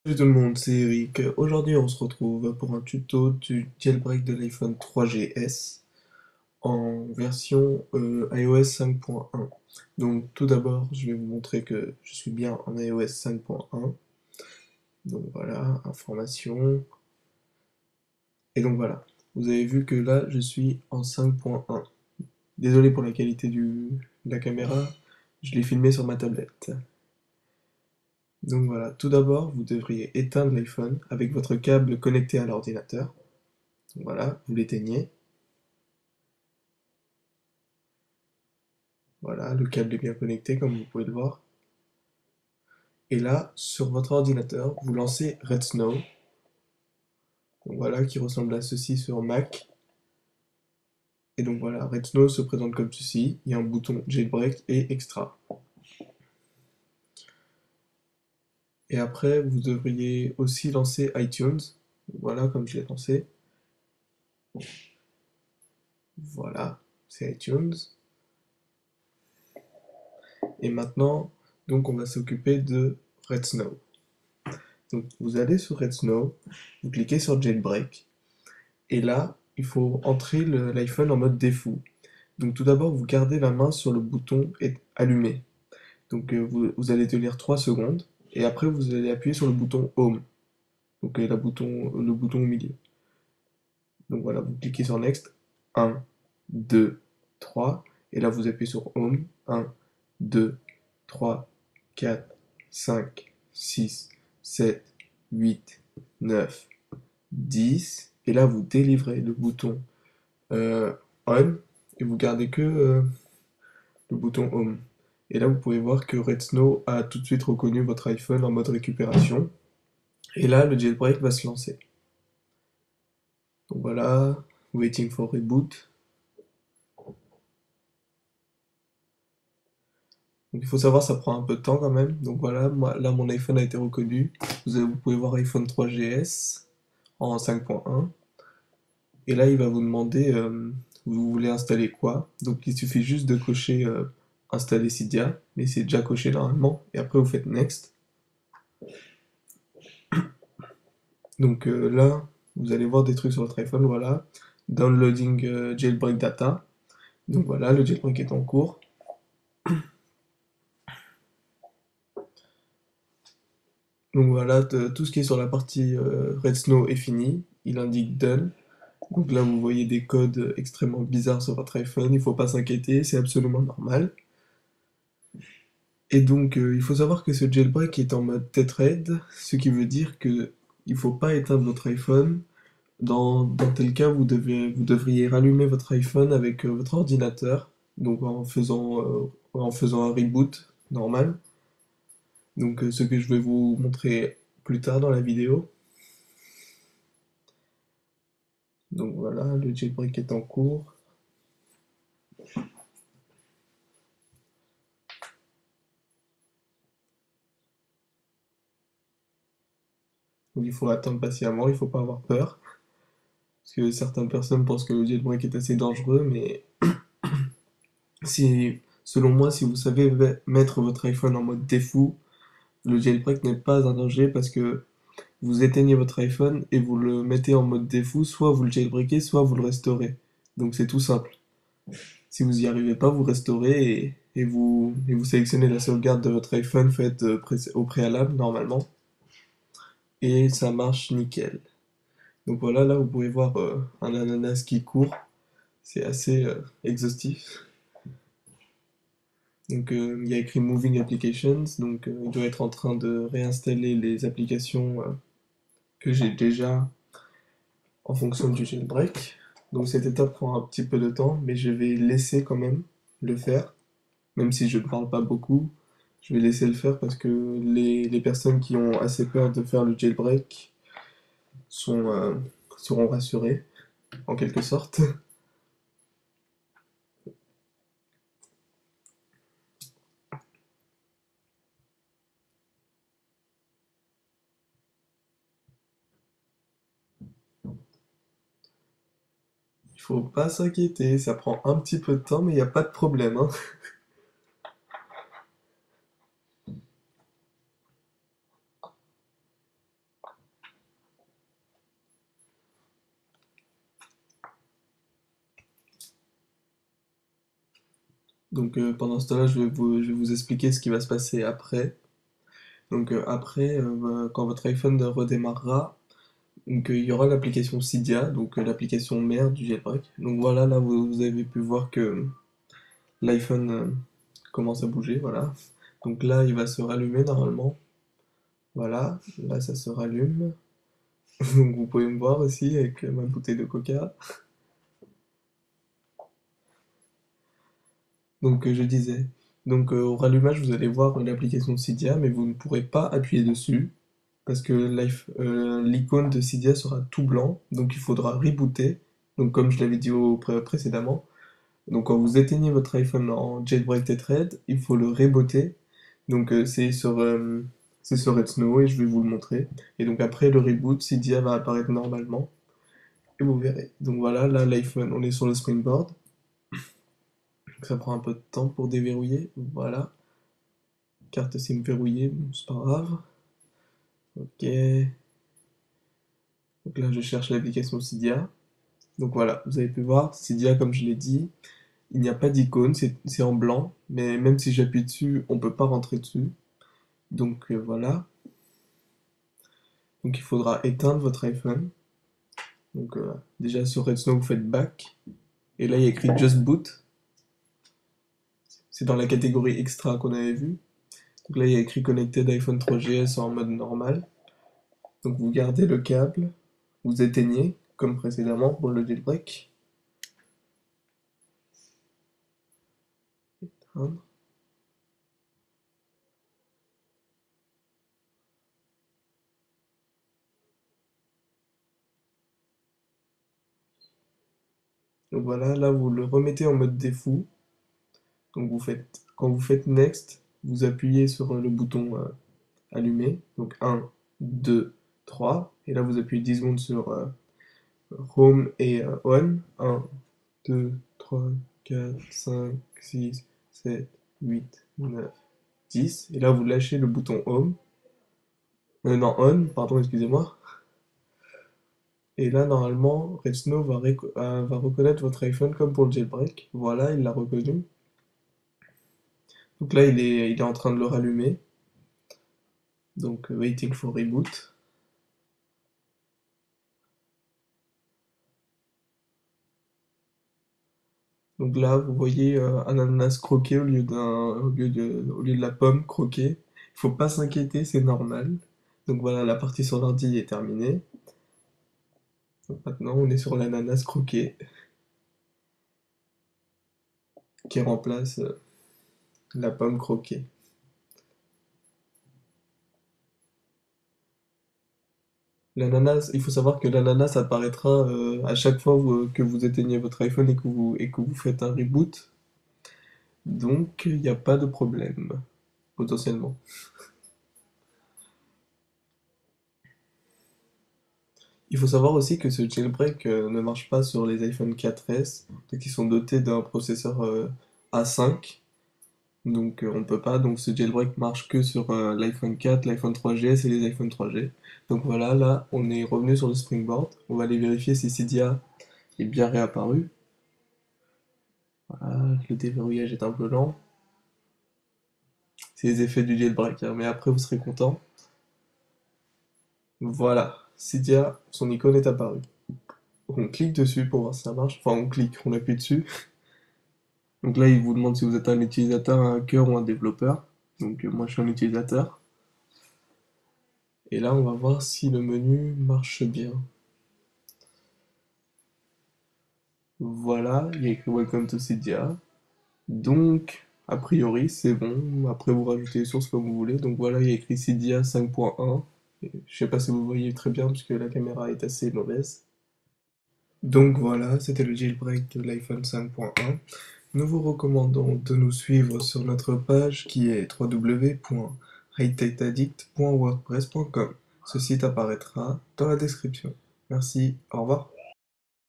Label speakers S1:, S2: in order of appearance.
S1: Salut tout le monde, c'est Eric. Aujourd'hui, on se retrouve pour un tuto du jailbreak de l'iPhone 3GS en version iOS 5.1. Donc, tout d'abord, je vais vous montrer que je suis bien en iOS 5.1. Donc voilà, information. Et donc voilà, vous avez vu que là, je suis en 5.1. Désolé pour la qualité de la caméra, je l'ai filmé sur ma tablette. Donc voilà, tout d'abord, vous devriez éteindre l'iPhone avec votre câble connecté à l'ordinateur. Voilà, vous l'éteignez. Voilà, le câble est bien connecté comme vous pouvez le voir. Et là, sur votre ordinateur, vous lancez Red Snow. Donc voilà, qui ressemble à ceci sur Mac. Et donc voilà, Red Snow se présente comme ceci. Il y a un bouton Jailbreak et Extra. Et après, vous devriez aussi lancer iTunes. Voilà, comme je l'ai lancé. Voilà, c'est iTunes. Et maintenant, donc on va s'occuper de Red Snow. Donc vous allez sur Red Snow, vous cliquez sur Jailbreak. Et là, il faut entrer l'iPhone en mode défaut. Donc tout d'abord, vous gardez la main sur le bouton allumé. Donc vous allez tenir 3 secondes et après vous allez appuyer sur le bouton Home. Donc le bouton au milieu. Donc voilà, vous cliquez sur Next. 1, 2, 3. Et là vous appuyez sur Home. 1, 2, 3, 4, 5, 6, 7, 8, 9, 10. Et là vous délivrez le bouton On et vous gardez que le bouton Home. Et là, vous pouvez voir que Red Snow a tout de suite reconnu votre iPhone en mode récupération. Et là, le jailbreak va se lancer. Donc voilà, waiting for reboot. Donc il faut savoir, ça prend un peu de temps quand même. Donc voilà, là, mon iPhone a été reconnu. Vous pouvez voir iPhone 3GS en 5.1. Et là, il va vous demander, vous voulez installer quoi. Donc il suffit juste de cocher installer Cydia, mais c'est déjà coché normalement. Et après, vous faites Next. Donc là, vous allez voir des trucs sur votre iPhone, voilà. Downloading jailbreak data. Donc voilà, le jailbreak est en cours. Donc voilà, tout ce qui est sur la partie Red Snow est fini. Il indique Done. Donc là, vous voyez des codes extrêmement bizarres sur votre iPhone. Il faut pas s'inquiéter, c'est absolument normal. Et donc, il faut savoir que ce jailbreak est en mode Tethered, ce qui veut dire que il faut pas éteindre votre iPhone. Dans tel cas, vous devriez rallumer votre iPhone avec votre ordinateur, donc en faisant un reboot normal. Donc ce que je vais vous montrer plus tard dans la vidéo. Donc voilà, le jailbreak est en cours. Donc il faut attendre patiemment, il faut pas avoir peur. Parce que certaines personnes pensent que le jailbreak est assez dangereux, mais selon moi, si vous savez mettre votre iPhone en mode défaut, le jailbreak n'est pas un danger parce que vous éteignez votre iPhone et vous le mettez en mode défaut, soit vous le jailbreakez, soit vous le restaurez. Donc c'est tout simple. Si vous n'y arrivez pas, vous restaurez et vous sélectionnez la sauvegarde de votre iPhone faite au préalable normalement. Et ça marche nickel. Donc voilà, là vous pouvez voir un ananas qui court. C'est assez exhaustif. Donc il y a écrit Moving Applications, donc il doit être en train de réinstaller les applications que j'ai déjà en fonction du jailbreak. Donc cette étape prend un petit peu de temps, mais je vais laisser quand même le faire, même si je ne parle pas beaucoup. Je vais laisser le faire parce que les personnes qui ont assez peur de faire le jailbreak sont, seront rassurées, en quelque sorte. Il faut pas s'inquiéter, ça prend un petit peu de temps, mais il n'y a pas de problème, hein. Donc pendant ce temps-là, je vais vous expliquer ce qui va se passer après. Donc après, quand votre iPhone redémarrera, donc il y aura l'application Cydia, donc l'application mère du jailbreak. Donc voilà, là vous avez pu voir que l'iPhone commence à bouger, voilà. Donc là, il va se rallumer normalement. Voilà, là ça se rallume. Donc vous pouvez me voir aussi avec ma bouteille de coca. Donc je disais, donc au rallumage vous allez voir l'application Cydia, mais vous ne pourrez pas appuyer dessus parce que l'icône de Cydia sera tout blanc, donc il faudra rebooter. Donc comme je l'avais dit précédemment, donc quand vous éteignez votre iPhone en Jailbreak Tethered, il faut le rebooter. Donc c'est sur Red Snow et je vais vous le montrer. Et donc après le reboot, Cydia va apparaître normalement et vous verrez. Donc voilà, là l'iPhone, on est sur le Springboard. Donc ça prend un peu de temps pour déverrouiller. Voilà, carte SIM verrouillée, bon, c'est pas grave. Ok. Donc là je cherche l'application Cydia. Donc voilà, vous avez pu voir, Cydia comme je l'ai dit, il n'y a pas d'icône, c'est en blanc, mais même si j'appuie dessus, on peut pas rentrer dessus. Donc voilà. Donc il faudra éteindre votre iPhone. Donc déjà sur Redsnow vous faites back. Et là il y a écrit Just Boot. C'est dans la catégorie extra qu'on avait vu. Donc là il y a écrit Connected iPhone 3GS en mode normal. Donc vous gardez le câble, vous éteignez comme précédemment pour le jailbreak. Éteindre. Donc voilà, là vous le remettez en mode défaut. Donc quand vous faites Next, vous appuyez sur le bouton allumé. Donc 1, 2, 3. Et là vous appuyez 10 secondes sur Home et On. 1, 2, 3, 4, 5, 6, 7, 8, 9, 10. Et là vous lâchez le bouton Home. Non, On, pardon, excusez-moi. Et là, normalement, Redsnow va reconnaître votre iPhone comme pour le jailbreak. Voilà, il l'a reconnu. Donc là, il est en train de le rallumer. Donc, waiting for reboot. Donc là, vous voyez un ananas croqué au lieu de la pomme croquée. Il faut pas s'inquiéter, c'est normal. Donc voilà, la partie sur l'ordi est terminée. Donc maintenant, on est sur l'ananas croqué qui remplace la pomme croquée. L'ananas, il faut savoir que l'ananas apparaîtra à chaque fois que vous éteignez votre iPhone et que vous faites un reboot. Donc, il n'y a pas de problème, potentiellement. Il faut savoir aussi que ce jailbreak ne marche pas sur les iPhone 4S, qui sont dotés d'un processeur A5. Donc, on peut pas. Donc, ce jailbreak marche que sur l'iPhone 4, l'iPhone 3GS et les iPhone 3G. Donc voilà, là, on est revenu sur le Springboard. On va aller vérifier si Cydia est bien réapparu. Voilà, le déverrouillage est un peu lent. C'est les effets du jailbreak, hein, mais après vous serez content. Voilà, Cydia, son icône est apparue. On clique dessus pour voir si ça marche. Enfin, on clique, on appuie dessus. Donc là, il vous demande si vous êtes un utilisateur, un hacker ou un développeur. Donc moi, je suis un utilisateur. Et là, on va voir si le menu marche bien. Voilà, il y a écrit Welcome to Cydia. Donc, a priori, c'est bon. Après, vous rajoutez les sources comme vous voulez. Donc voilà, il y a écrit Cydia 5.1. Je sais pas si vous voyez très bien parce que la caméra est assez mauvaise. Donc voilà, c'était le jailbreak de l'iPhone 5.1. Nous vous recommandons de nous suivre sur notre page qui est www.hightechaddict.wordpress.com. Ce site apparaîtra dans la description. Merci, au revoir.